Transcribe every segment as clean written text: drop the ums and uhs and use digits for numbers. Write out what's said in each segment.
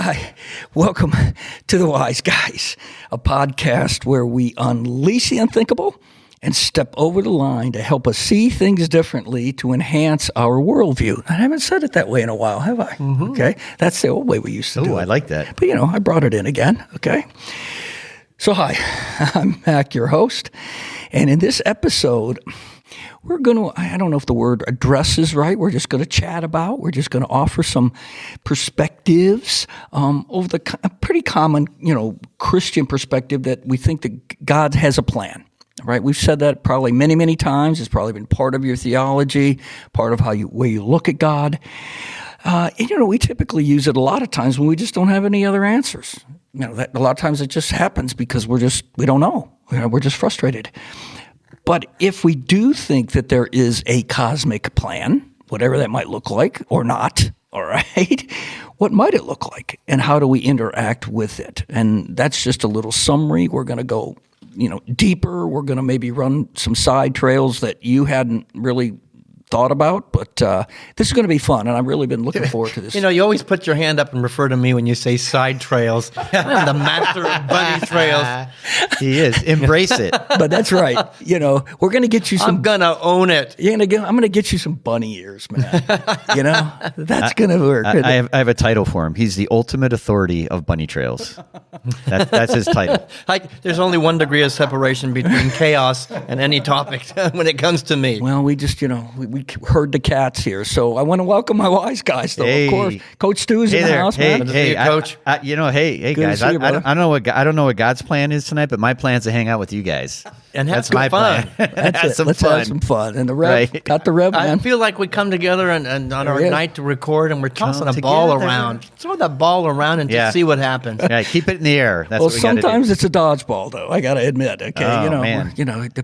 Hi, welcome to The Wise Guys, a podcast where we unleash the unthinkable and step over the line to help us see things differently to enhance our worldview. I haven't said it that way in a while, have I? Mm-hmm. Okay, that's the old way we used to do it. Oh, I like that. But, I brought it in again, okay? So, hi, I'm Mac, your host, and in this episode, we're going to, I don't know if the word address is right, we're just going to chat about, we're just going to offer some perspectives over the pretty common, Christian perspective that we think that God has a plan, right? We've said that probably many, many times. It's probably been part of your theology, part of way you look at God. We typically use it a lot of times when we just don't have any other answers. A lot of times it just happens because we don't know. We're just frustrated. But if we do think that there is a cosmic plan, whatever that might look like or not, all right, what might it look like and how do we interact with it? And that's just a little summary. We're going to go, deeper. We're going to maybe run some side trails that you hadn't really thought about, but this is going to be fun, and I've really been looking forward to this. You always put your hand up and refer to me when you say side trails. I'm the master of bunny trails. He is. Embrace it. But that's right. We're going to get you some. I'm going to own it. I'm going to get you some bunny ears, man. That's going to work. I have a title for him. He's the ultimate authority of bunny trails. That's his title. There's only 1 degree of separation between chaos and any topic when it comes to me. Well, we just, we heard the cats here, so I want to welcome my wise guys. Though, hey. Of course, Coach Stu's in the house, man. Hey, Coach. Hey, guys. I don't know what God's plan is tonight, but my plan is to hang out with you guys. And that's my fun. plan. That's it. Let's have some fun. And the Rev, right. Got the Rev, man. I feel like we come together and on our night to record, and we're tossing a ball around. Throw that ball around and just see what happens. Yeah, keep it in the air. That's what we sometimes do. it's a dodgeball, though. I got to admit. Okay, man.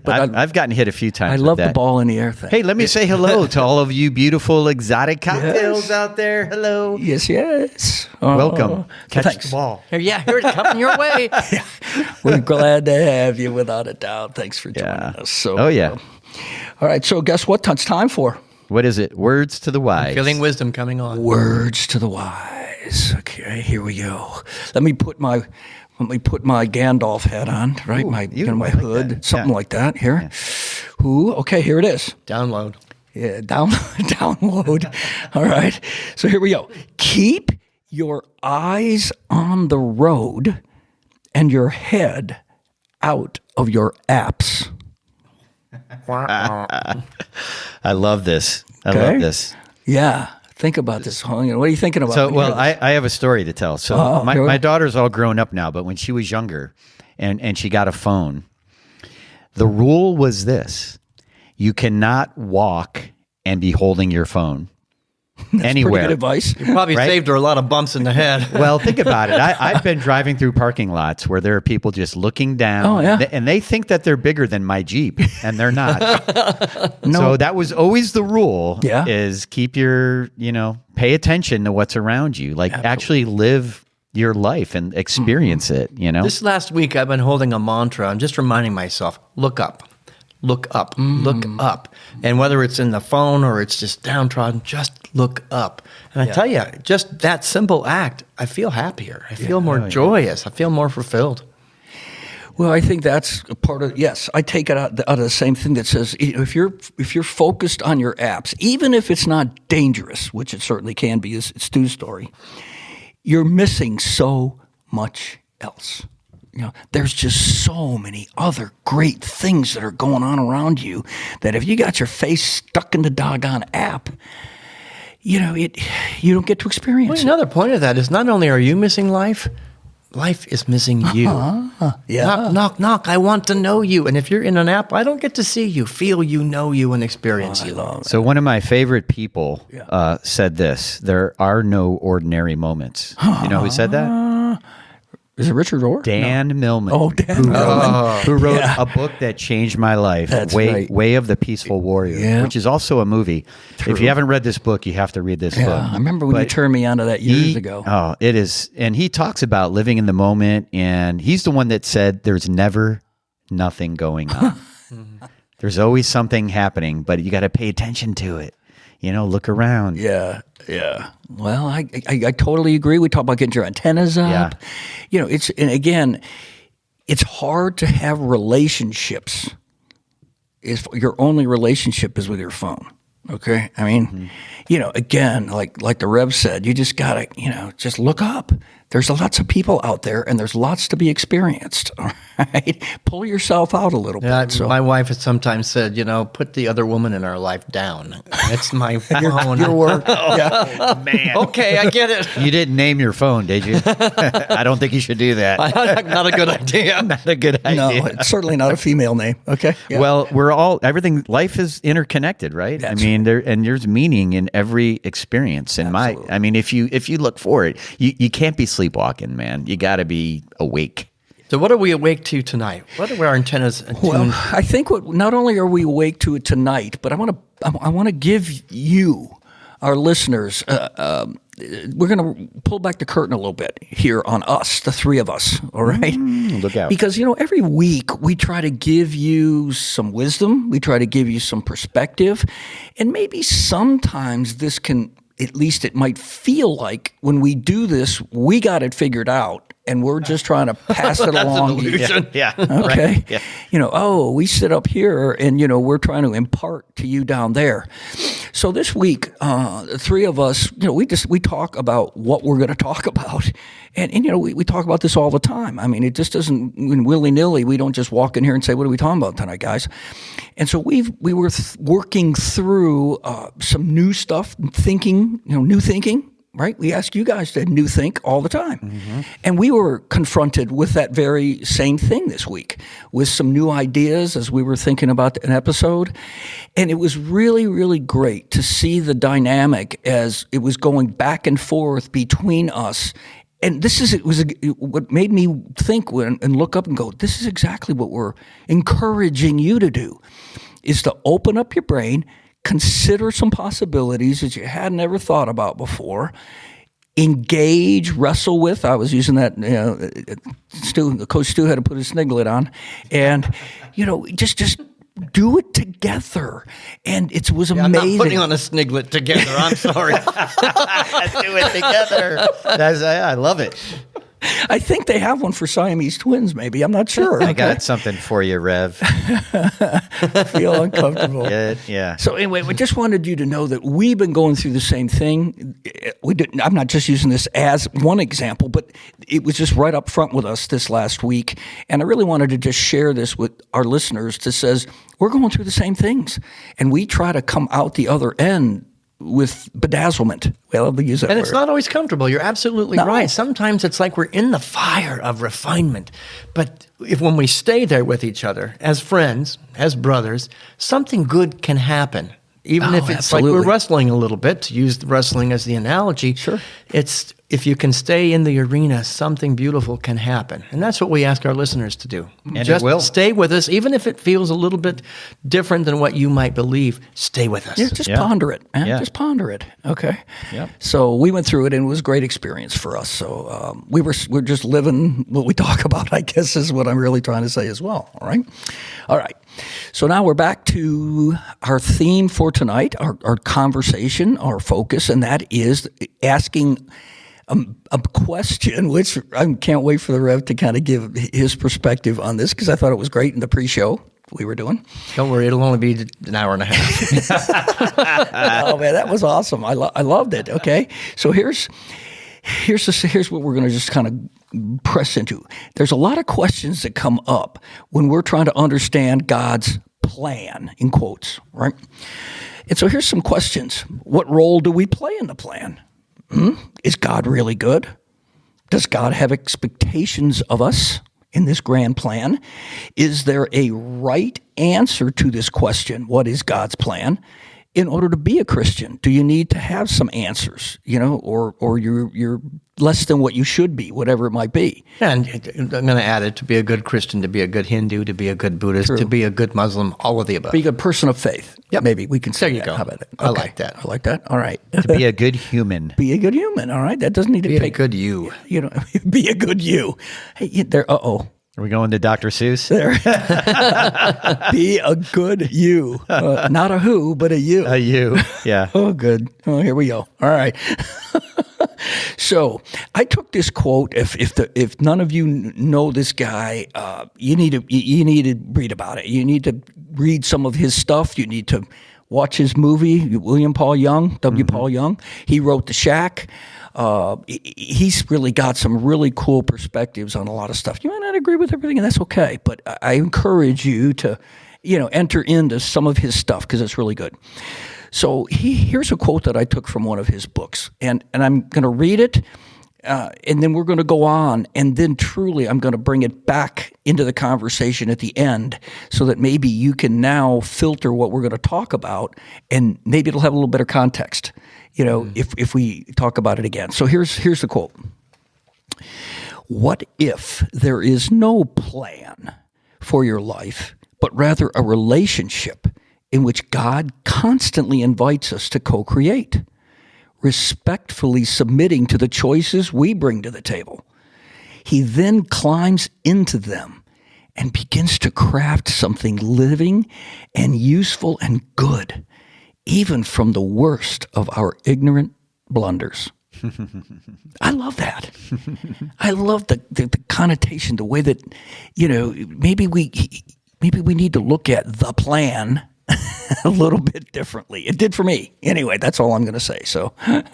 But I've gotten hit a few times. I love the ball in the air thing. Hey, let me say hello to all of you beautiful exotic cocktails out there. Hello. Yes. Welcome. Catch thanks. the ball. Here it's coming your way. We're glad to have you, without a doubt. Thanks for joining us. So, all right. So, guess what? It's time for. What is it? Words to the wise. Feeling wisdom coming on. Words to the wise. Okay, here we go. Let me put my Gandalf hat on, right? Ooh, my like hood, that. something like that. Here. Ooh, okay, here it is. Download. Yeah, download. All right. So here we go. Keep your eyes on the road and your head out of your apps. I love this. I love this. Yeah. Think about this. What are you thinking about? So, I have a story to tell. So my daughter's all grown up now, but when she was younger and she got a phone, the rule was this: you cannot walk and be holding your phone anywhere. Pretty good advice. You probably saved her a lot of bumps in the head. Well, think about it. I've been driving through parking lots where there are people just looking down. Oh, yeah. And they think that they're bigger than my Jeep, and they're not. No. So that was always the rule, Yeah. is keep your, pay attention to what's around you. Like, actually live your life and experience it, This last week, I've been holding a mantra. I'm just reminding myself, look up. Look up, look up. And whether it's in the phone or it's just downtrodden, just look up. And I tell you, just that simple act, I feel happier. I feel more joyous. I feel more fulfilled. Well, I think that's a part of, yes, I take it out of the same thing that says, if you're focused on your apps, even if it's not dangerous, which it certainly can be, it's Stu's story, you're missing so much else. There's just so many other great things that are going on around you that if you got your face stuck in the doggone app, you don't get to experience it. Another point of that is not only are you missing life, life is missing you. Yeah. Knock, knock, knock. I want to know you. And if you're in an app, I don't get to see you, feel you, know you, and experience you. So one of my favorite people said this: there are no ordinary moments. You know who said that? Is it Richard Orr? Dan Millman. Oh, Dan Millman. Who wrote a book that changed my life, That's Way, right. Way of the Peaceful Warrior, which is also a movie. True. If you haven't read this book, you have to read this book. I remember when you turned me onto that years ago. Oh, it is. And he talks about living in the moment, and he's the one that said there's never nothing going on. There's always something happening, but you got to pay attention to it. look around. Yeah. Well, I totally agree. We talk about getting your antennas up. Yeah. And again, it's hard to have relationships if your only relationship is with your phone. Okay. I mean, again, like the Rev said, you just gotta, just look up. There's lots of people out there, and there's lots to be experienced. All right, pull yourself out a little bit. So. My wife has sometimes said, put the other woman in our life down. It's my phone. Your work. Oh, man. Okay, I get it. You didn't name your phone, did you? I don't think you should do that. Not a good idea. Not a good idea. No, it's certainly not a female name. Okay. Yeah. Well, life is interconnected, right? That's there's meaning in every experience. And if you look for it, you can't be sleepwalking, man. You got to be awake. So what are we awake to tonight? What are our antennas attuned? Well, I think not only are we awake to it tonight, but I want to give you, our listeners, we're going to pull back the curtain a little bit here on us, the three of us, all right? Look out. Because, every week we try to give you some wisdom, we try to give you some perspective, and maybe sometimes this can, at least it might feel like when we do this, we got it figured out. And we're just trying to pass it along. Yeah. Okay. Right. Yeah. We sit up here and, we're trying to impart to you down there. So this week, the three of us, we talk about what we're going to talk about. And we talk about this all the time. I mean, it just doesn't, willy-nilly, we don't just walk in here and say, what are we talking about tonight, guys? And so we were working through some new stuff, thinking, new thinking. Right? We ask you guys to new think all the time. Mm-hmm. And we were confronted with that very same thing this week with some new ideas as we were thinking about an episode. And it was really, really great to see the dynamic as it was going back and forth between us. And what made me think and look up and go, this is exactly what we're encouraging you to do, is to open up your brain, consider some possibilities that you hadn't ever thought about before. Engage, wrestle with. I was using that. Coach Stu had to put his sniglet on, and just do it together. And it was amazing. I'm not putting on a sniglet together. I'm sorry. Do it together. I love it. I think they have one for Siamese twins, maybe. I'm not sure. I got something for you, Rev. Feel uncomfortable. Yeah. So anyway, we just wanted you to know that we've been going through the same thing. I'm not just using this as one example, but it was just right up front with us this last week. And I really wanted to just share this with our listeners that says we're going through the same things. And we try to come out the other end with bedazzlement. Well, I'll use that And word. it's not always comfortable. You're absolutely right. Sometimes it's like we're in the fire of refinement. But when we stay there with each other, as friends, as brothers, something good can happen. Even if it's absolutely. like we're wrestling a little bit, to use wrestling as the analogy. Sure. It's if you can stay in the arena, something beautiful can happen. And that's what we ask our listeners to do. And just it will. stay with us, even if it feels a little bit different than what you might believe. Stay with us. Yeah, just ponder it, man. Yeah. Just ponder it. Okay. Yep. So we went through it, and it was a great experience for us. So we're just living what we talk about, I guess, is what I'm really trying to say as well. All right. So now we're back to our theme for tonight, our conversation, our focus, and that is asking a question, which I can't wait for the Rev to kind of give his perspective on this, because I thought it was great in the pre-show we were doing. Don't worry, it'll only be an hour and a half. Oh man, that was awesome. I loved it. Okay, so here's what we're going to just kind of press into. There's a lot of questions that come up when we're trying to understand God's plan, in quotes, right? And so here's some questions. What role do we play in the plan? Is God really good? Does God have expectations of us in this grand plan? Is there a right answer to this question? What is God's plan? In order to be a Christian, do you need to have some answers, or you're less than what you should be, whatever it might be? And I'm going to add it, to be a good Christian, to be a good Hindu, to be a good Buddhist, to be a good Muslim, all of the above. Be a good person of faith. Yep. Maybe we can say There you that. go. How about it? I like that. I like that. All right. To be a good human. Be a good human. All right. That doesn't need to Be a take good you. Be a good you. Hey, there. Are we going to Dr. Seuss? There. Be a good you. Not a who, but a you. A you. Yeah. Oh, good. Oh, here we go. All right. So I took this quote. If none of you know this guy, you need to read about it. You need to read some of his stuff. You need to watch his movie. William Paul Young, W. Paul Young. He wrote The Shack. He's really got some really cool perspectives on a lot of stuff. You might not agree with everything, and that's okay. But I encourage you to, enter into some of his stuff because it's really good. So here's a quote that I took from one of his books, and I'm going to read it, and then we're going to go on, and then truly I'm going to bring it back into the conversation at the end so that maybe you can now filter what we're going to talk about, and maybe it'll have a little better context, if we talk about it again. So here's the quote. What if there is no plan for your life, but rather a relationship in which God constantly invites us to co-create, respectfully submitting to the choices we bring to the table? He then climbs into them and begins to craft something living and useful and good, even from the worst of our ignorant blunders. I love that. I love the connotation, the way that, maybe we need to look at the plan a little bit differently. It did for me. Anyway, that's all I'm going to say. So I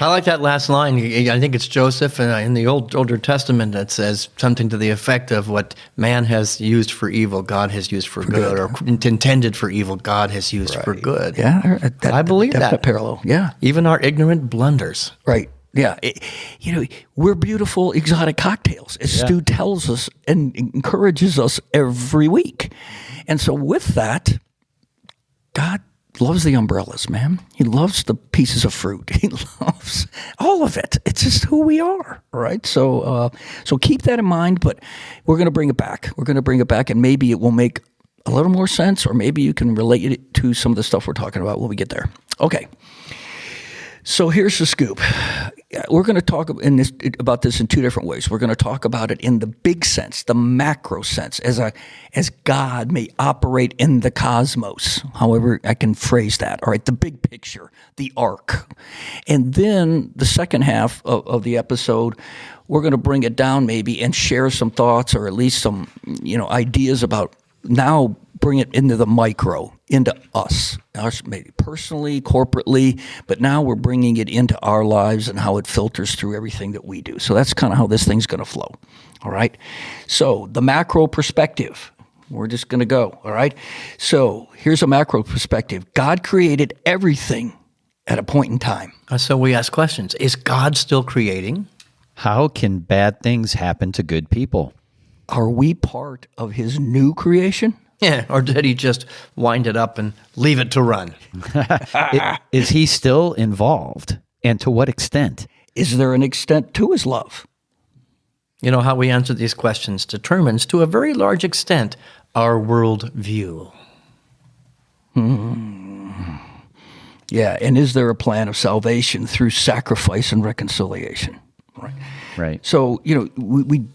like that last line. I think it's Joseph in the Older Testament that says something to the effect of what man has used for evil, God has used for good, or intended for evil, God has used for good. Yeah, I believe that parallel. Yeah, even our ignorant blunders. Right. Yeah. We're beautiful exotic cocktails, as Stu tells us and encourages us every week. And so with that, God loves the umbrellas, man. He loves the pieces of fruit. He loves all of it. It's just who we are, right? So keep that in mind, but we're going to bring it back. We're going to bring it back, and maybe it will make a little more sense, or maybe you can relate it to some of the stuff we're talking about when we get there. Okay. So here's the scoop. We're going to talk about this in two different ways. We're going to talk about it in the big sense, the macro sense, as God may operate in the cosmos, however I can phrase that. All right, the big picture, the arc. And then the second half of the episode, we're going to bring it down maybe and share some thoughts, or at least some ideas about now bring it into the micro, into us maybe personally, corporately, but now we're bringing it into our lives and how it filters through everything that we do. So that's kind of how this thing's going to flow. All right. So the macro perspective, we're just going to go. All right. So here's a macro perspective. God created everything at a point in time. So we ask questions. Is God still creating? How can bad things happen to good people? Are we part of his new creation? Yeah, or did he just wind it up and leave it to run? Is he still involved? And to what extent? Is there an extent to his love? How we answer these questions determines, to a very large extent, our worldview. Yeah, and is there a plan of salvation through sacrifice and reconciliation? Right. So, we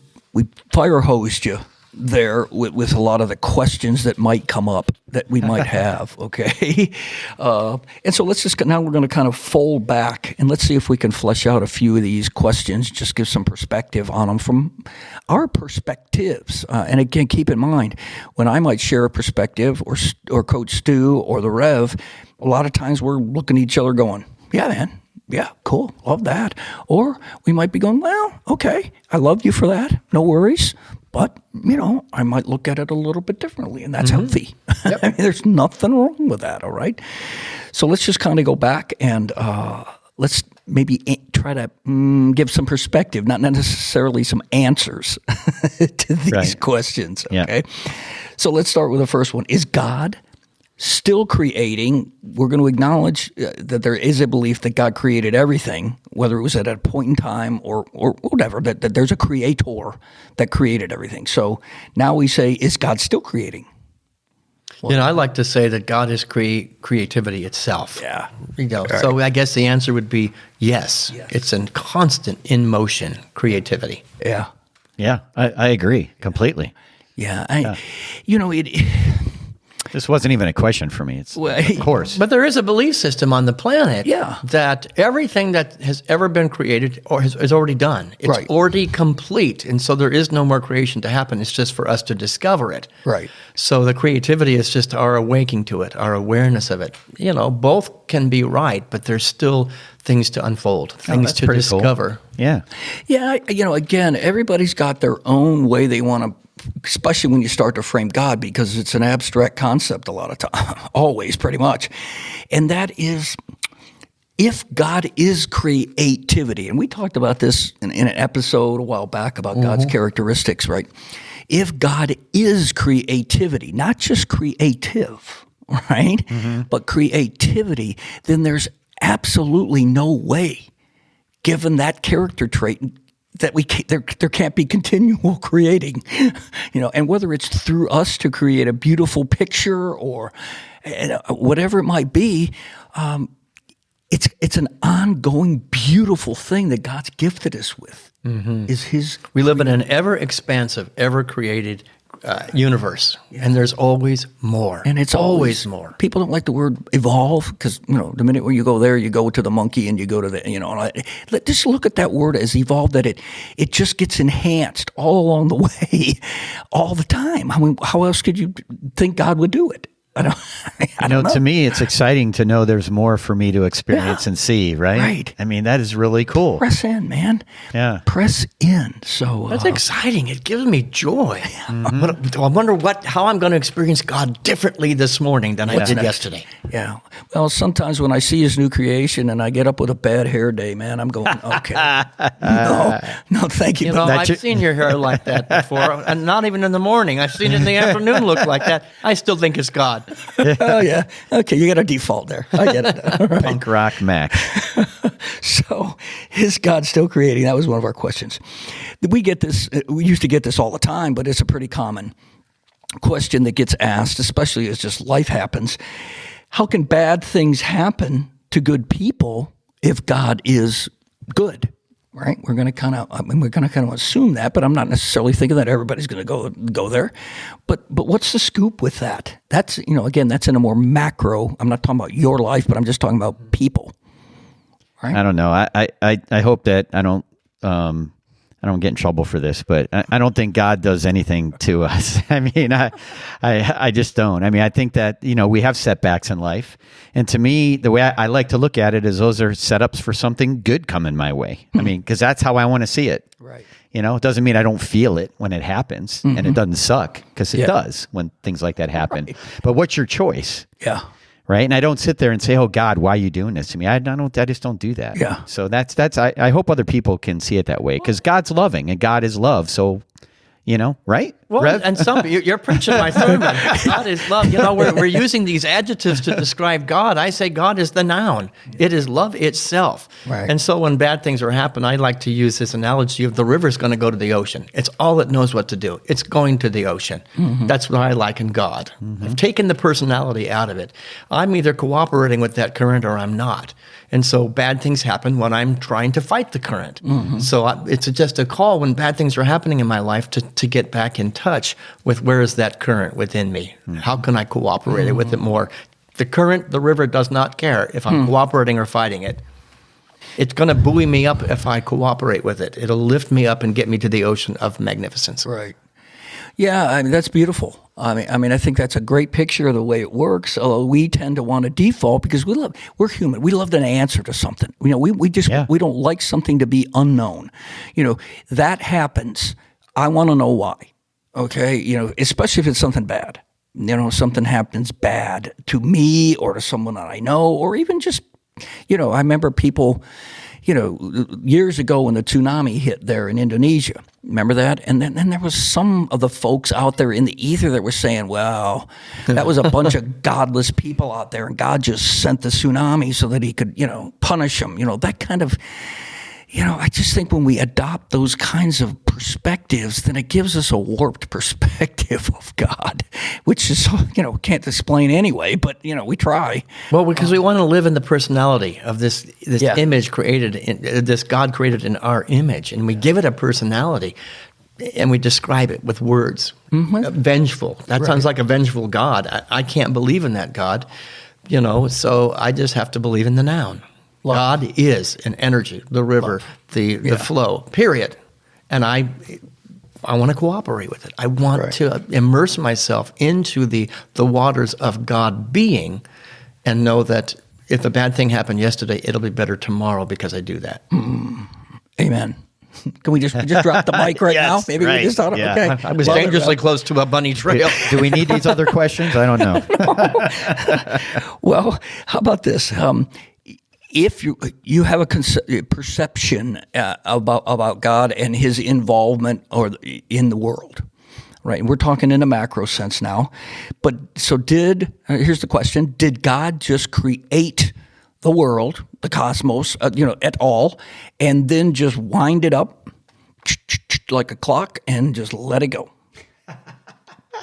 fire hosed you there with a lot of the questions that might come up that we might have, okay? And so now we're going to kind of fold back, and let's see if we can flesh out a few of these questions, just give some perspective on them from our perspectives. And again, keep in mind, when I might share a perspective, or Coach Stu or the Rev, a lot of times we're looking at each other going, yeah, man. Yeah, cool. Love that. Or we might be going, well, okay, I love you for that. No worries. But, I might look at it a little bit differently, and that's healthy. Yep. I mean, there's nothing wrong with that, all right? So let's just kind of go back and let's maybe try to give some perspective, not necessarily some answers to these questions, okay? Yeah. So let's start with the first one. Is God still creating? We're going to acknowledge that there is a belief that God created everything, whether it was at a point in time or whatever, that there's a creator that created everything. So now we say, is God still creating? Well, I like to say that God is creativity itself. Yeah. Right. So I guess the answer would be yes. It's a constant in motion creativity. Yeah. Yeah, I agree completely. Yeah. This wasn't even a question for me. It's of course. But there is a belief system on the planet Yeah. that everything that has ever been created or is already done. It's Right. already complete. And so there is no more creation to happen. It's just for us to discover it. Right. So the creativity is just our awakening to it, our awareness of it. Both can be right, but there's still things to unfold, things that's to pretty cool. discover. Yeah. Yeah, again, everybody's got their own way they want to, especially when you start to frame God, because it's an abstract concept a lot of time, always pretty much. And that is, if God is creativity, and we talked about this in an episode a while back about God's characteristics, right? If God is creativity, not just creative, right? But creativity, then there's absolutely no way, given that character trait, that there can't be continual creating, and whether it's through us to create a beautiful picture or whatever it might be, it's an ongoing beautiful thing that God's gifted us with. Is His. We live in an ever expansive, ever created universe, and there's always more. And it's always more. People don't like the word evolve because, the minute when you go there, you go to the monkey and you go to the, just look at that word as evolve, that it just gets enhanced all along the way, all the time. I mean, how else could you think God would do it? I don't know. To me, it's exciting to know there's more for me to experience and see, right? Right. I mean, that is really cool. Press in, man. Yeah. Press in. So That's exciting. It gives me joy. I wonder how I'm going to experience God differently this morning than I did yesterday. Yeah. Well, sometimes when I see His new creation and I get up with a bad hair day, man, I'm going, okay. No, thank you. I've seen your hair like that before, and not even in the morning. I've seen it in the afternoon look like that. I still think it's God. Oh, yeah. Okay, you got a default there. I get it. All right. Punk rock Mac. So, is God still creating? That was one of our questions. We used to get this all the time, but it's a pretty common question that gets asked, especially as just life happens. How can bad things happen to good people if God is good? Right? We're going to kind of assume that, but I'm not necessarily thinking that everybody's going to go there. But what's the scoop with that? That's, again, that's in a more macro. I'm not talking about your life, but I'm just talking about people. Right? I don't know. I hope that I don't get in trouble for this, but I don't think God does anything to us. I mean, I just don't. I mean, I think that, we have setbacks in life. And to me, the way I like to look at it is those are setups for something good coming my way. I mean, because that's how I want to see it. Right. It doesn't mean I don't feel it when it happens, and it doesn't suck, because it does when things like that happen. Right. But what's your choice? Yeah. Right. And I don't sit there and say, "Oh God, why are you doing this to me?" I just don't do that. Yeah. So I hope other people can see it that way, because God's loving and God is love. So, right? Well, Rev? and you're preaching my sermon. God is love. We're using these adjectives to describe God. I say God is the noun. It is love itself. Right. And so when bad things are happening, I like to use this analogy of the river's going to go to the ocean. It's all it knows what to do. It's going to the ocean. That's what I like in God. I've taken the personality out of it. I'm either cooperating with that current or I'm not. And so bad things happen when I'm trying to fight the current. So it's just a call when bad things are happening in my life to get back in touch with where is that current within me? How can I cooperate with it more? The current, the river does not care if I'm cooperating or fighting it. It's going to buoy me up if I cooperate with it. It'll lift me up and get me to the ocean of magnificence. Right. Yeah, I mean, that's beautiful. I mean, I think that's a great picture of the way it works. Although we tend to want to default because we're human. We love an answer to something. We don't like something to be unknown. That happens. I want to know why. Okay, especially if it's something bad. Something happens bad to me or to someone that I know, or even just, I remember people, years ago when the tsunami hit there in Indonesia. Remember that? And then there was some of the folks out there in the ether that were saying, well, that was a bunch of godless people out there, and God just sent the tsunami so that He could, punish them. That kind of, I just think when we adopt those kinds of perspectives, then it gives us a warped perspective of God, which is, can't explain anyway, but, we try. Well, because we want to live in the personality of this image created, this God created in our image, and we give it a personality. and we describe it with words. Vengeful. That sounds like a vengeful God. I can't believe in that God, so I just have to believe in the noun. Love. God is an energy, the river, the flow, period. And I want to cooperate with it. I want to immerse myself into the waters of God being and know that if a bad thing happened yesterday, it'll be better tomorrow because I do that. Amen. Can we just drop the mic right now? Maybe we just thought, okay. I was dangerously close to a bunny trail. Do we need these other questions? I don't know. Well, how about this? If you have a perception about God and his involvement in the world, right? And we're talking in a macro sense now. But so here's the question: did God just create the world, the cosmos, at all, and then just wind it up like a clock and just let it go?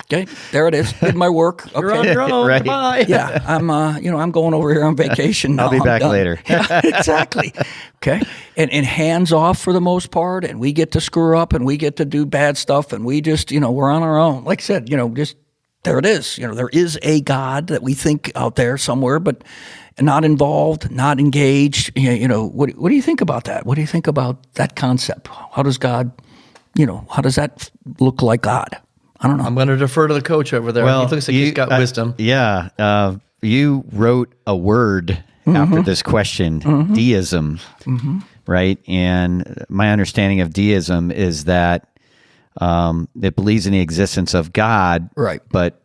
Okay, there it is. Did my work. Okay. You're on your own. Right. Bye. Yeah, I'm going over here on vacation now. I'll be back done. later. Yeah, exactly. Okay, and hands off for the most part, and we get to screw up, and we get to do bad stuff, and we just, we're on our own. Like I said, just there it is. There is a God that we think out there somewhere, but not involved, not engaged. What do you think about that? What do you think about that concept? How does God, how does that look like God? I don't know. I'm going to defer to the coach over there. Well, he looks like he's got wisdom. You wrote a word after this question, deism, right? And my understanding of deism is that it believes in the existence of God, right? But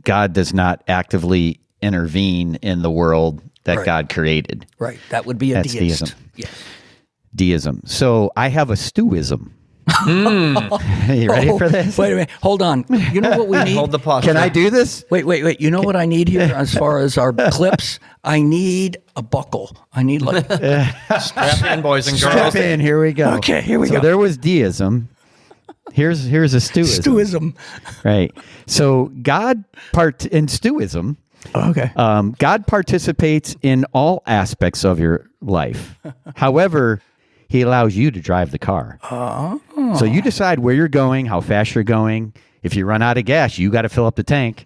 God does not actively intervene in the world that God created. Right. That would be a That's deist. deism. Yes. Deism. So I have a stewism. Are you ready for this? Wait a minute. Hold on. You know what we need? Hold the posture. Can I do this? Wait. You know what I need here as far as our clips? I need a buckle. I need like... Strap in, boys and girls. Strap in. Here we go. Okay, here we go. So there was deism. Here's a stewism. Stewism. Right. So God in stewism. Okay. God participates in all aspects of your life. However, he allows you to drive the car. So you decide where you're going, how fast you're going. If you run out of gas, you got to fill up the tank.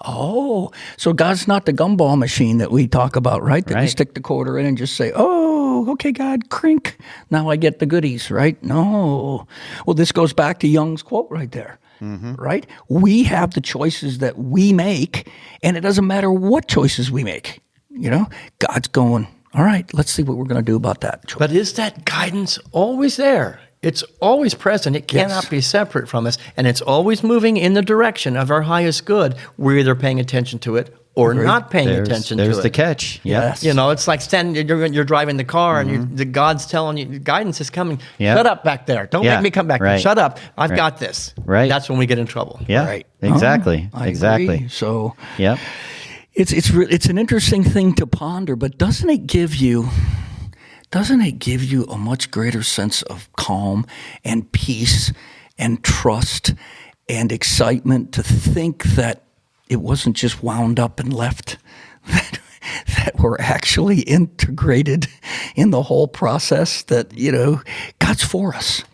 Oh, so God's not the gumball machine that we talk about, right? That you stick the quarter in and just say, oh, okay, God, crink. Now I get the goodies, right? No. Well, this goes back to Jung's quote right there, right? We have the choices that we make, and it doesn't matter what choices we make. God's going, all right, let's see what we're going to do about that choice. But is that guidance always there? It's always present. It cannot be separate from us. And it's always moving in the direction of our highest good. We're either paying attention to it or not paying attention to it. There's the catch. Yes. It's like standing, you're driving the car and the God's telling you, the guidance is coming. Yep. Shut up back there. Don't make me come back there. Shut up. I've got this. Right. That's when we get in trouble. Yeah. Right. Exactly. I exactly. agree. So yep. It's an interesting thing to ponder, but doesn't it give you a much greater sense of calm and peace and trust and excitement to think that it wasn't just wound up and left, that we're actually integrated in the whole process, that, God's for us,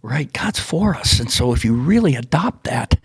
right? God's for us. And so if you really adopt that,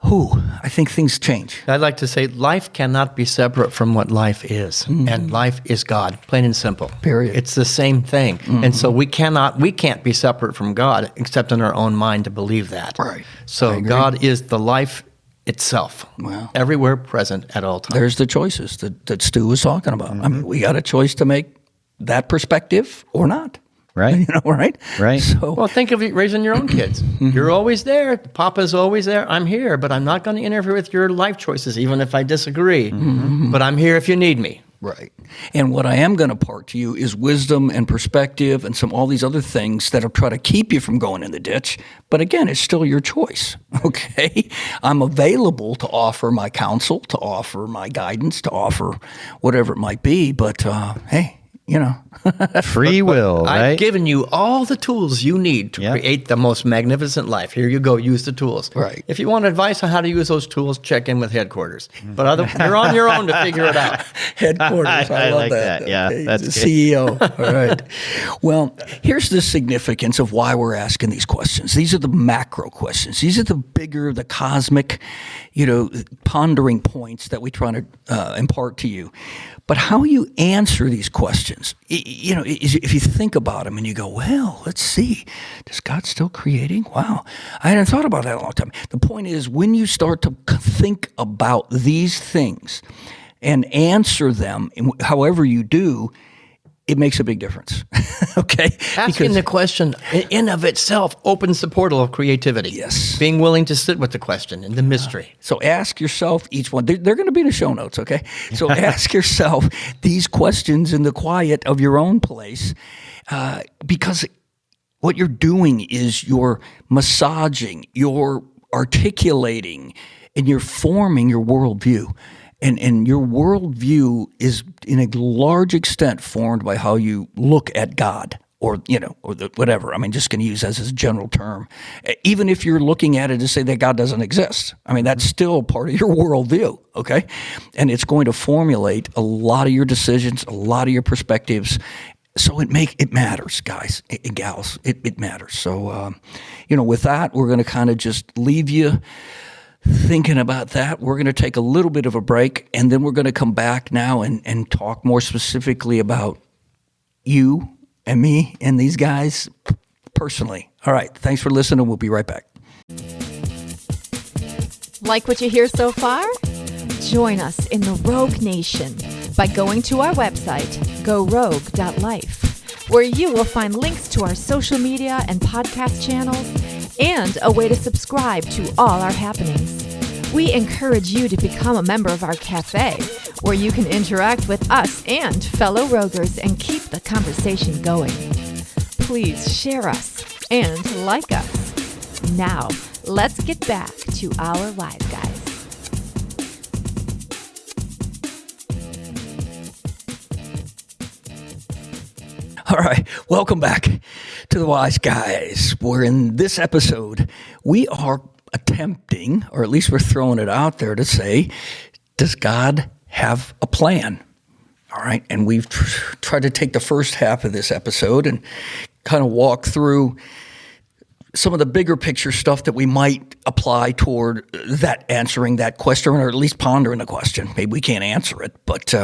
I think things change. I'd like to say life cannot be separate from what life is. And life is God, plain and simple. Period. It's the same thing. And so we can't be separate from God except in our own mind to believe that. Right. So God is the life itself. Wow. Everywhere present at all times. There's the choices that Stu was talking about. I mean, we got a choice to make that perspective or not. Right. Right? Right. So, Well, think of raising your own kids. You're always there. Papa's always there. I'm here, but I'm not going to interfere with your life choices, even if I disagree. But I'm here if you need me. right. And what I am going to part to you is wisdom and perspective and all these other things that'll try to keep you from going in the ditch. But again, it's still your choice. Okay. I'm available to offer my counsel, to offer my guidance, to offer whatever it might be. But hey, you know. Free will, right? I've given you all the tools you need to create the most magnificent life. Here you go. Use the tools. Right. If you want advice on how to use those tools, check in with headquarters. But you're on your own to figure it out. Headquarters. I love like that. Yeah, okay. that's the good. CEO. All right. Well, here's the significance of why we're asking these questions. These are the macro questions. These are the bigger, the cosmic, pondering points that we try to impart to you. But how you answer these questions, if you think about them and you go, well, let's see, is God still creating? Wow, I hadn't thought about that in a long time. The point is, when you start to think about these things and answer them, however you do, it makes a big difference. Okay? Asking the question in of itself opens the portal of creativity. Yes. Being willing to sit with the question and the mystery. So ask yourself each one. They're going to be in the show notes, okay? So ask yourself these questions in the quiet of your own place, because what you're doing is you're massaging, you're articulating, and you're forming your worldview. And your worldview is, in a large extent, formed by how you look at God, or whatever. I mean, just going to use as a general term. Even if you're looking at it to say that God doesn't exist, I mean, that's still part of your worldview, okay? And it's going to formulate a lot of your decisions, a lot of your perspectives. So it matters, guys and gals. It matters. So, with that, we're going to kind of just leave you thinking about that. We're going to take a little bit of a break, and then we're going to come back now and talk more specifically about you and me and these guys personally. All right. Thanks for listening. We'll be right back. Like what you hear so far? Join us in the Rogue Nation by going to our website, gorogue.life, where you will find links to our social media and podcast channels and a way to subscribe to all our happenings. We encourage you to become a member of our cafe, where you can interact with us and fellow roguers and keep the conversation going. Please share us and like us. Now, let's get back to our Wise Guys. All right, welcome back to the Wise Guys, where in this episode, we are attempting, or at least we're throwing it out there to say, does God have a plan? All right, and we've tried to take the first half of this episode and kind of walk through some of the bigger picture stuff that we might apply toward that, answering that question, or at least pondering the question. Maybe we can't answer it, but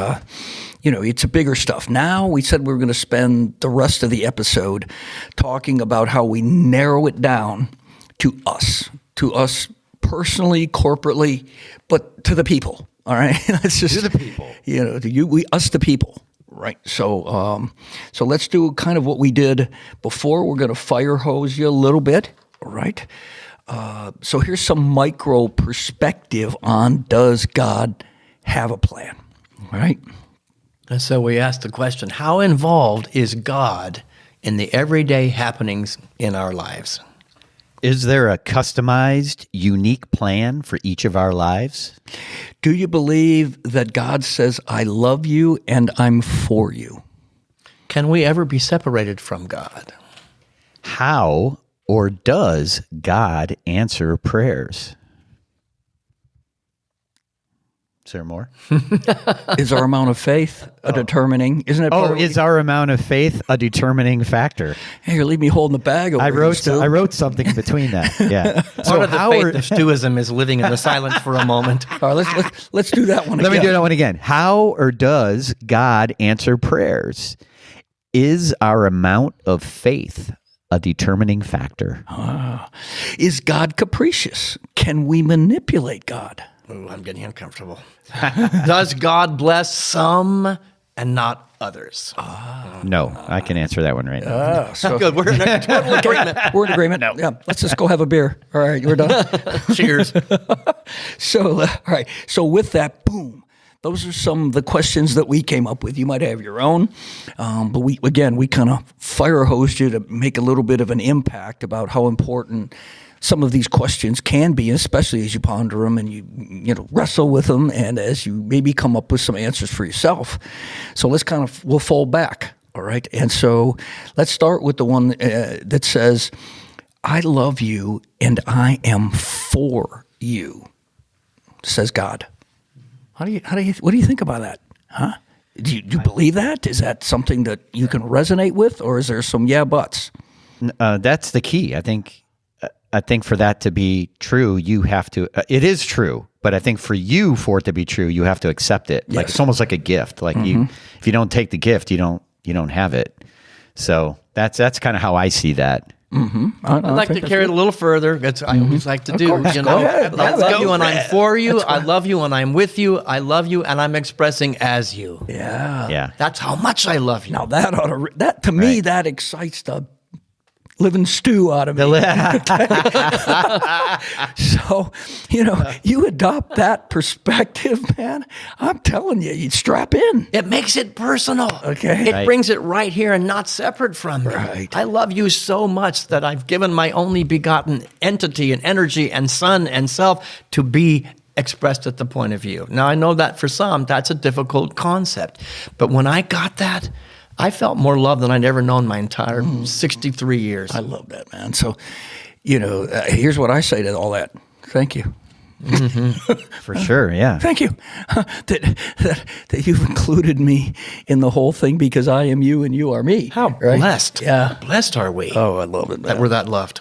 it's a bigger stuff. Now, we said we were going to spend the rest of the episode talking about how we narrow it down to us personally, corporately, but to the people. All right, let's just To the people. Us, the people. Right. So let's do kind of what we did before. We're going to fire hose you a little bit. All right. So here's some micro perspective on, does God have a plan? All right. And so we asked the question, how involved is God in the everyday happenings in our lives? Is there a customized, unique plan for each of our lives? Do you believe that God says, I love you and I'm for you? Can we ever be separated from God? How or does God answer prayers? Is there more? Is our amount of faith a determining? Isn't it? Is our amount of faith a determining factor? Hey, you're leaving me holding the bag over I here, Stu. wrote something between that. Yeah. Part of the faith of Stuism is living in the silence for a moment. All right, let's do that one again. Let me do that one again. How or does God answer prayers? Is our amount of faith a determining factor? Is God capricious? Can we manipulate God? Ooh, I'm getting uncomfortable. Does God bless some and not others? No, I can answer that one right now. Good. We're in a total agreement. We're in agreement. Yeah, let's just go have a beer. All right, we're done. Cheers. So, all right. So with that, boom. Those are some of the questions that we came up with. You might have your own, but we kind of fire hosed you to make a little bit of an impact about how important some of these questions can be, especially as you ponder them and you wrestle with them, and as you maybe come up with some answers for yourself. So we'll fold back, all right? And so let's start with the one that says, I love you and I am for you, says God. What do you think about that? Huh? Do you believe that? Is that something that you can resonate with, or is there some yeah buts? That's the key. I think for that to be true, you have to. It is true, but I think for it to be true, you have to accept it. Yes. Like it's almost like a gift. Like if you don't take the gift, you don't have it. So that's kind of how I see that. Mm-hmm. I'd like to carry it a little further. That's I always like to do. Course. You Go know, ahead. I love you and Yeah. I'm for you. I love you and I'm with you. I love you and I'm expressing as you. Yeah. Yeah. That's how much I love you. Now that to me, that excites the living stew out of me. So, you adopt that perspective, man. I'm telling you, you'd strap in. It makes it personal. Okay. It Right. brings it right here and not separate from me. Right. I love you so much that I've given my only begotten entity and energy and son and self to be expressed at the point of view. Now, I know that for some, that's a difficult concept. But when I got that, I felt more love than I'd ever known my entire 63 years. I love that, man. So, here's what I say to all that. Thank you. For sure. Yeah. Thank you that you've included me in the whole thing, because I am you and you are me. How right? blessed. Yeah. How blessed are we Oh, I love it, man. that we're that loved.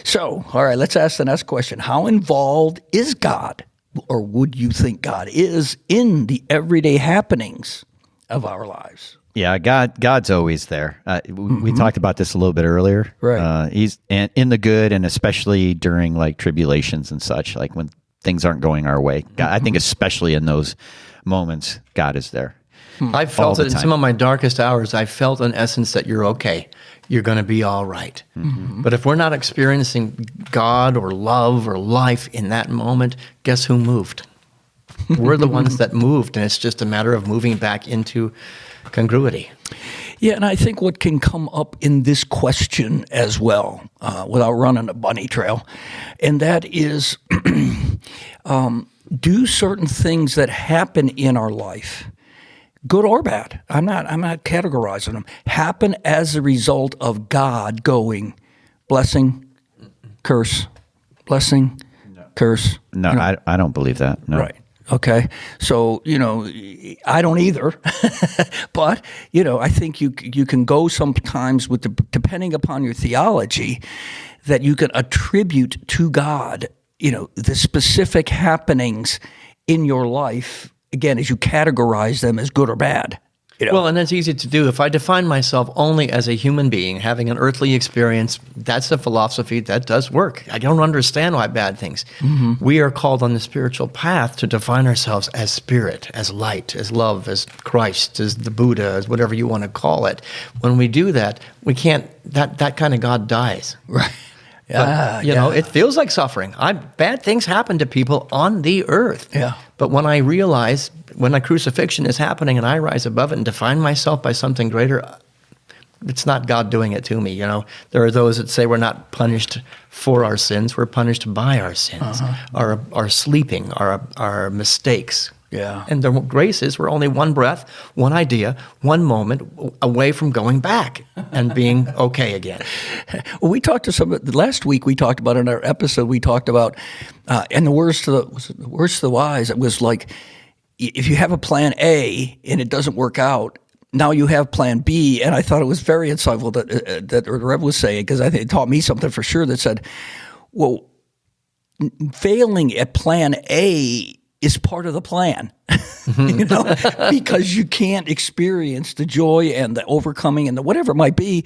So, all right, let's ask the next question. How involved is God, or would you think God is, in the everyday happenings of our lives? Yeah, God's always there. We talked about this a little bit earlier. Right. He's in the good, and especially during like tribulations and such, like when things aren't going our way. God, I think especially in those moments, God is there. I felt the it in time. some of my darkest hours. I felt in essence that you're okay. You're going to be all right. But if we're not experiencing God or love or life in that moment, guess who moved? We're the ones that moved, and it's just a matter of moving back into congruity. Yeah, and I think what can come up in this question as well, without running a bunny trail, and that is, do certain things that happen in our life, good or bad, I'm not categorizing them, happen as a result of God going blessing, curse, blessing, curse. No, I don't believe that. No. Right. Okay. So, I don't either. But, I think you can go sometimes with depending upon your theology, that you can attribute to God, the specific happenings in your life, again, as you categorize them as good or bad. Well, and that's easy to do. If I define myself only as a human being having an earthly experience, that's a philosophy that does work. I don't understand why bad things. We are called on the spiritual path to define ourselves as spirit, as light, as love, as Christ, as the Buddha, as whatever you want to call it. When we do that, we can't, that kind of God dies. Right. But, it feels like suffering. Bad things happen to people on the earth. Yeah. But when I realize, when a crucifixion is happening and I rise above it and define myself by something greater, it's not God doing it to me. There are those that say we're not punished for our sins, we're punished by our sins, our sleeping, our mistakes. Yeah. And the grace is we're only one breath, one idea, one moment away from going back and being okay again. Well, we talked to last week. We talked about in our episode. We talked about, and the words to the wise. It was like, if you have a plan A and it doesn't work out, now you have plan B. And I thought it was very insightful that the Rev was saying, because I think it taught me something for sure, that said, well, failing at plan A is part of the plan, because you can't experience the joy and the overcoming and the whatever it might be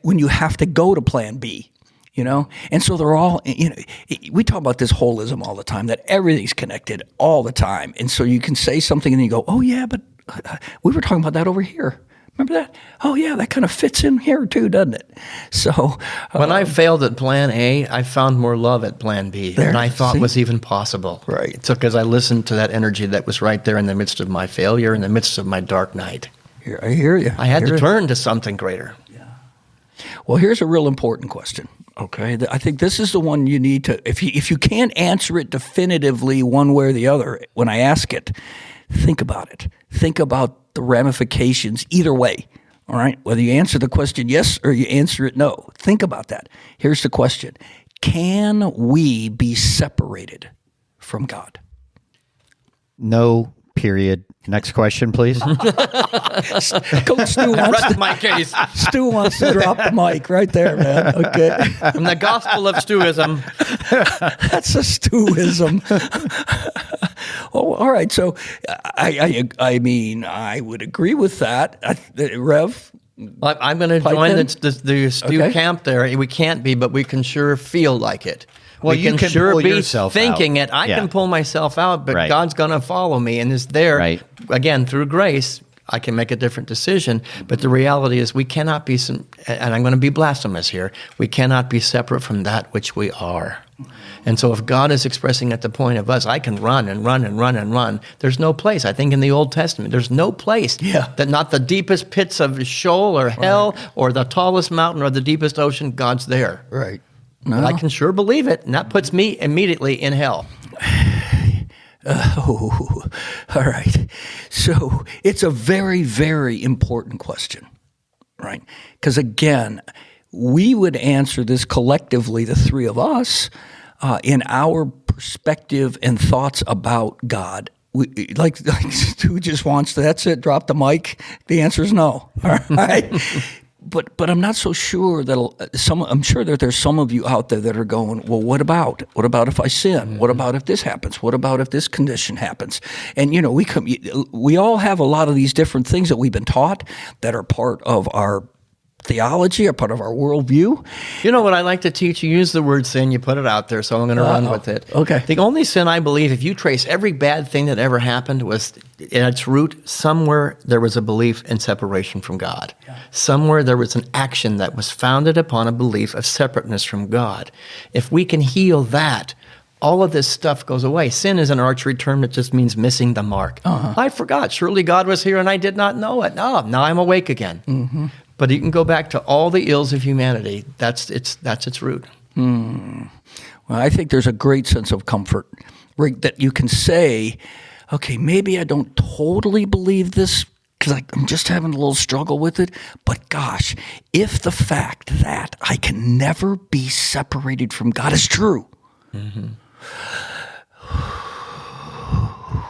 when you have to go to plan B, And so they're all, we talk about this holism all the time, that everything's connected all the time. And so you can say something and then you go, oh yeah, but we were talking about that over here. Remember that? Oh yeah, that kind of fits in here too, doesn't it? So when I failed at plan A, I found more love at plan B than I thought was even possible. Right. It's because I listened to that energy that was right there in the midst of my failure, in the midst of my dark night. I hear you. I had to turn to something greater. Well, here's a real important question. Okay, I think this is the one you need to. If you can't answer it definitively one way or the other, when I ask it, think about it. Think about the ramifications either way. All right, whether you answer the question yes or you answer it no. Think about that. Here's the question: can we be separated from God? No. Period. Next question, please. Coach Stu Rest my case. Stu wants to drop the mic right there, man. Okay. From the gospel of Stuism. That's a Stuism. Oh, all right. So, I mean, I would agree with that. Rev? I'm going to join the Stu camp there. We can't be, but we can sure feel like it. Well, we you can sure pull be yourself thinking out. it. I can pull myself out, but Right. God's going to follow me and is there. Right. Again, through grace, I can make a different decision. But the reality is we cannot be, and I'm going to be blasphemous here, we cannot be separate from that which we are. And so if God is expressing at the point of us, I can run and run and run and run, there's no place. I think in the Old Testament, there's no place that not the deepest pits of Sheol or hell or the tallest mountain or the deepest ocean, God's there. Right. No. I can sure believe it, and that puts me immediately in hell. Oh, all right. So it's a very, very important question, right? Because again, we would answer this collectively, the three of us, in our perspective and thoughts about God. Like Stu just wants to, that's it, drop the mic. The answer is no. All right. But I'm not so sure that I'm sure that there's some of you out there that are going, well, what about if I sin? Mm-hmm. What about if this happens? What about if this condition happens? And we all have a lot of these different things that we've been taught that are part of our theology, are part of our worldview. You know what I like to teach? You use the word sin, you put it out there, so I'm going to run with it. Okay. The only sin I believe, if you trace every bad thing that ever happened, was in its root, somewhere there was a belief in separation from God. Yeah. Somewhere there was an action that was founded upon a belief of separateness from God. If we can heal that, all of this stuff goes away. Sin is an archery term that just means missing the mark. Uh-huh. I forgot. Surely God was here and I did not know it. No, now I'm awake again. Mm-hmm. But you can go back to all the ills of humanity. That's its root. Well, I think there's a great sense of comfort that you can say, okay, maybe I don't totally believe this because I'm just having a little struggle with it. But gosh, if the fact that I can never be separated from God is true. Mm-hmm.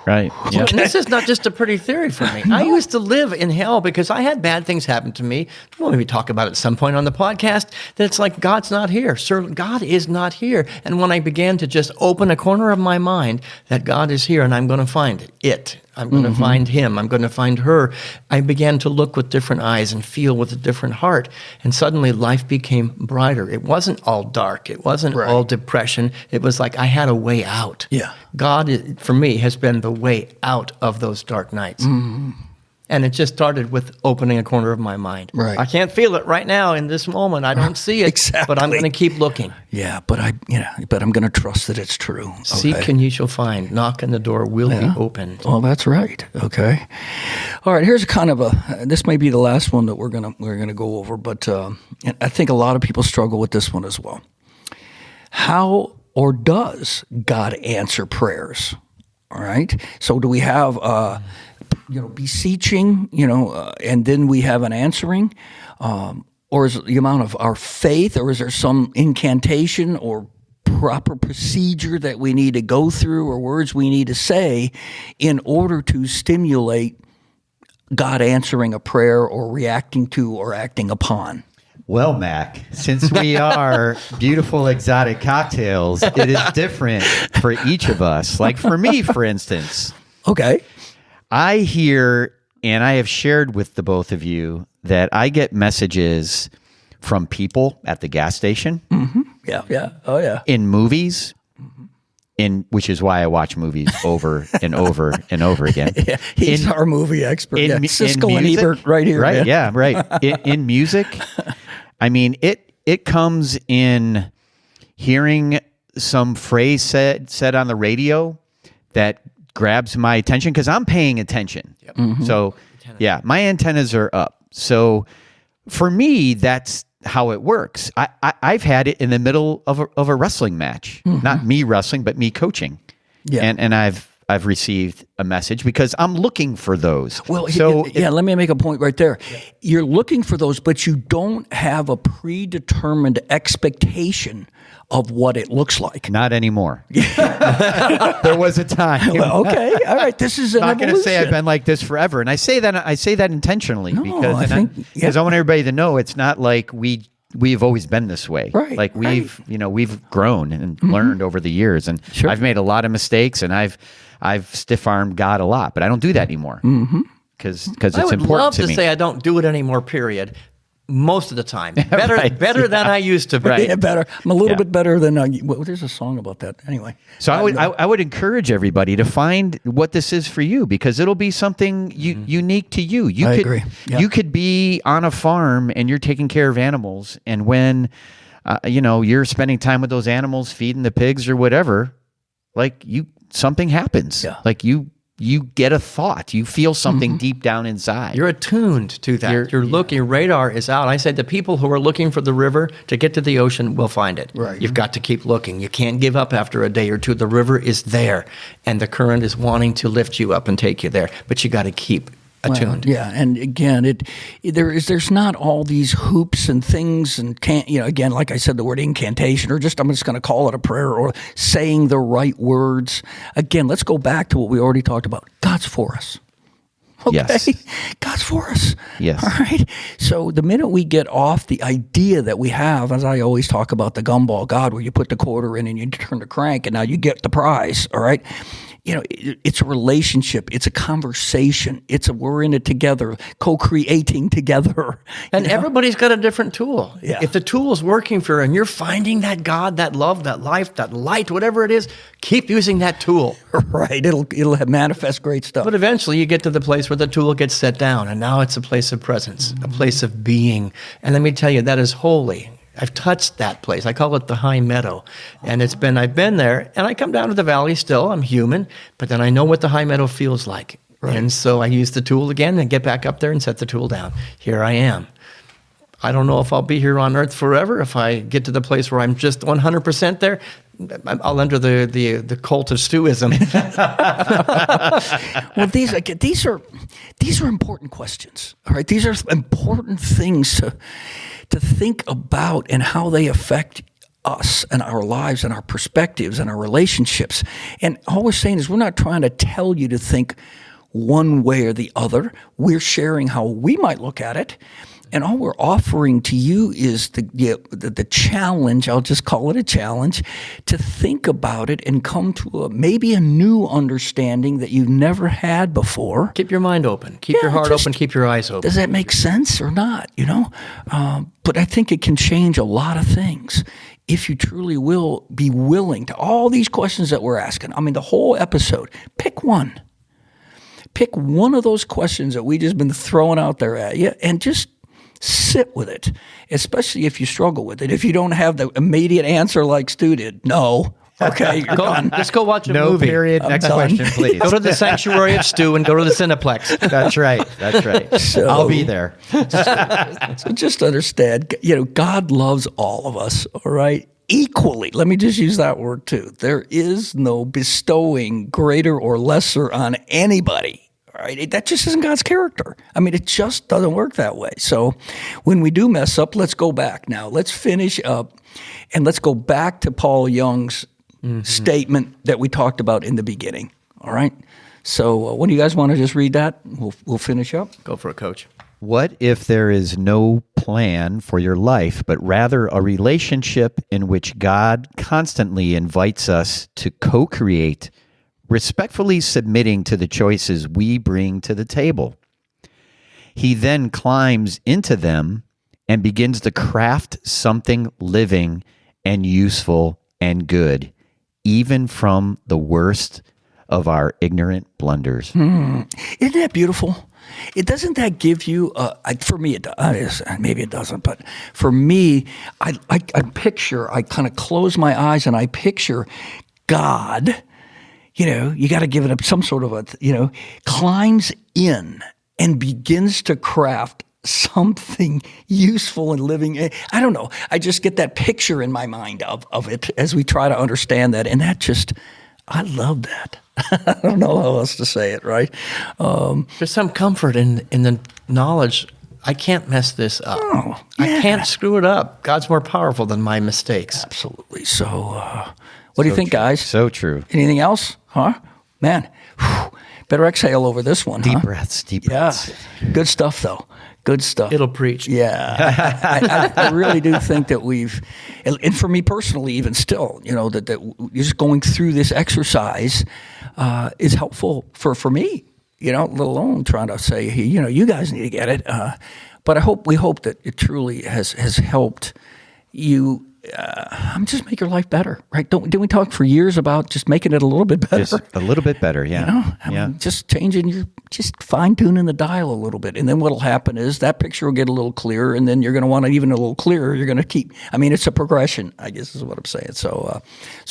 Right. Yeah. And this is not just a pretty theory for me. No. I used to live in hell because I had bad things happen to me. We'll maybe talk about it at some point on the podcast. That it's like God's not here. Sir, God is not here. And when I began to just open a corner of my mind that God is here and I'm going to find it. I'm going to find him. I'm going to find her. I began to look with different eyes and feel with a different heart. And suddenly life became brighter. It wasn't all dark. It wasn't all depression. It was like I had a way out. Yeah. God, for me, has been the way out of those dark nights. Mm-hmm. And it just started with opening a corner of my mind. Right. I can't feel it right now in this moment. I don't see it, exactly. But I'm going to keep looking. Yeah, but I'm going to trust that it's true. Okay. Seek and you shall find. Knock and the door will be opened. Well, that's right. Okay. All right. Here's kind of this may be the last one that we're gonna go over, but I think a lot of people struggle with this one as well. How or does God answer prayers? All right. So do we have beseeching, and then we have an answering, or is it the amount of our faith, or is there some incantation or proper procedure that we need to go through, or words we need to say in order to stimulate God answering a prayer or reacting to or acting upon? Well, Mac, since we are beautiful exotic cocktails, it is different for each of us. Like for me, for instance. Okay. I hear, and I have shared with the both of you, that I get messages from people at the gas station. Mm-hmm. Yeah. Oh, yeah. In movies, which is why I watch movies over and over and over again. Yeah, he's our movie expert. Siskel in and music, Ebert right here. Right, yeah, right. In music, I mean, it comes in hearing some phrase said on the radio that grabs my attention because I'm paying attention. Yep. Mm-hmm. So, yeah, my antennas are up. So, for me, that's how it works. I've had it in the middle of a wrestling match, not me wrestling, but me coaching. Yeah. And I've received a message because I'm looking for those. Well, let me make a point right there. You're looking for those, but you don't have a predetermined expectation of what it looks like. Not anymore. There was a time. Well, okay, all right. This is an I'm not going to say I've evolution. been like this forever, and I say that intentionally because I want everybody to know it's not like we've always been this way. Right, Like we've grown and learned over the years, and I've made a lot of mistakes, and I've stiff-armed God a lot, but I don't do that anymore because it's I would important love to to me. say I don't do it anymore, period. Most of the time. Better than I used to be. Yeah, better. I'm a little bit better than. There's a song about that. Anyway. So I would encourage everybody to find what this is for you because it'll be something unique to you. I agree. Yeah. You could be on a farm and you're taking care of animals, and when you're spending time with those animals, feeding the pigs or whatever, like something happens. Yeah. Like you get a thought. You feel something deep down inside. You're attuned to that. You're looking, your radar is out. I said the people who are looking for the river to get to the ocean will find it. Right. You've got to keep looking. You can't give up after a day or two. The river is there, and the current is wanting to lift you up and take you there. But you got to keep attuned. Well, yeah, and again, there's not all these hoops and things and again, like I said, the word incantation, or just I'm just going to call it a prayer or saying the right words. Again, let's go back to what we already talked about. God's for us. Okay, Yes. God's for us. Yes. All right. So the minute we get off the idea that we have, as I always talk about the gumball God, where you put the quarter in and you turn the crank, and now you get the prize. All right. It's a relationship. It's a conversation. We're in it together, co-creating together. And everybody's got a different tool. Yeah. If the tool is working for you and you're finding that God, that love, that life, that light, whatever it is, keep using that tool. Right. It'll manifest great stuff. But eventually you get to the place where the tool gets set down, and now it's a place of presence, a place of being. And let me tell you, that is holy. I've touched that place. I call it the high meadow. And I've been there, and I come down to the valley still. I'm human, but then I know what the high meadow feels like. Right. And so I use the tool again and get back up there and set the tool down. Here I am. I don't know if I'll be here on earth forever. If I get to the place where I'm just 100% there, I'll enter the cult of Stuism. Well, these are important questions. All right, these are important things to think about and how they affect us and our lives and our perspectives and our relationships. And all we're saying is we're not trying to tell you to think one way or the other. We're sharing how we might look at it. And all we're offering to you is the challenge, I'll just call it a challenge, to think about it and come to maybe a new understanding that you've never had before. Keep your mind open. Keep your heart open. Keep your eyes open. Does that make sense or not? But I think it can change a lot of things if you truly will be willing to all these questions that we're asking. I mean, the whole episode, pick one. Pick one of those questions that we just been throwing out there at you and just sit with it, especially if you struggle with it. If you don't have the immediate answer like Stu did, no. Okay, you're done. Just go watch a No movie. period. Next done. question, please. Go to the Sanctuary of Stu and go to the Cineplex. That's right. That's right. So- I'll be there. So just understand, God loves all of us, all right? Equally. Let me just use that word too. There is no bestowing greater or lesser on anybody. All right, that just isn't God's character. I mean, it just doesn't work that way. So when we do mess up, let's go back now. Let's finish up and let's go back to Paul Young's statement that we talked about in the beginning. All right. So when do you guys want to just read that? We'll finish up. Go for it, Coach. What if there is no plan for your life, but rather a relationship in which God constantly invites us to co-create, respectfully submitting to the choices we bring to the table? He then climbs into them and begins to craft something living and useful and good, even from the worst of our ignorant blunders. Isn't that beautiful? Doesn't that give you, for me, it does, maybe it doesn't, but for me, I kind of close my eyes and I picture God, you got to give it up some sort of climbs in and begins to craft something useful in living. I don't know. I just get that picture in my mind of it as we try to understand that. And that just, I love that. I don't know how else to say it, right? There's some comfort in the knowledge I can't mess this up. Oh, yeah. I can't screw it up. God's more powerful than my mistakes. Absolutely. So, what do you think, guys? So true. Anything else? Huh? Man, whew, better exhale over this one, Deep huh? breaths, deep breaths. Yeah. Good stuff, though. Good stuff. It'll preach. Yeah. I really do think that and for me personally, even still, that just going through this exercise is helpful for me, let alone trying to say, hey, you guys need to get it. But we hope that it truly has helped you. Just make your life better, right? Didn't we talk for years about just making it a little bit better? Just a little bit better, yeah. I mean, just just fine tuning the dial a little bit. And then what'll happen is that picture will get a little clearer, and then you're going to want it even a little clearer. You're going to keep, it's a progression, I guess is what I'm saying. So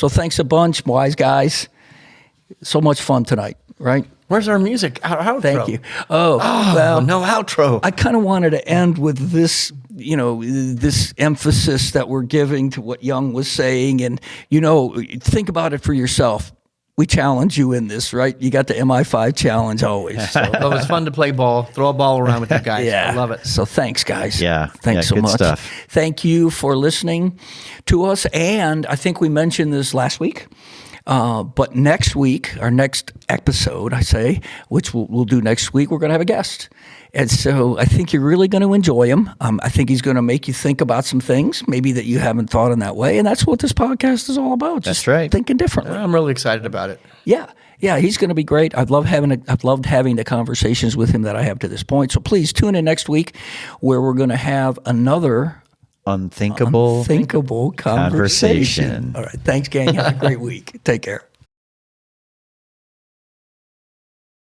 thanks a bunch, wise guys. So much fun tonight, right? Where's our music? Outro. Thank you. Oh, well, no outro. I kind of wanted to end with this, this emphasis that we're giving to what Young was saying. And, think about it for yourself. We challenge you in this, right? You got the MI5 challenge always. So. It was fun to play ball, throw a ball around with you guys. Yeah. I love it. So thanks, guys. Yeah. Thanks so good much. Stuff. Thank you for listening to us. And I think we mentioned this last week. But next week, our next episode, which we'll do next week, we're going to have a guest. And so I think you're really going to enjoy him. I think he's going to make you think about some things maybe that you haven't thought in that way. And that's what this podcast is all about. That's right. Thinking differently. I'm really excited about it. Yeah, he's going to be great. I've loved having the conversations with him that I have to this point. So please tune in next week where we're going to have another unthinkable conversation. All right. Thanks, gang. Have a great week. Take care.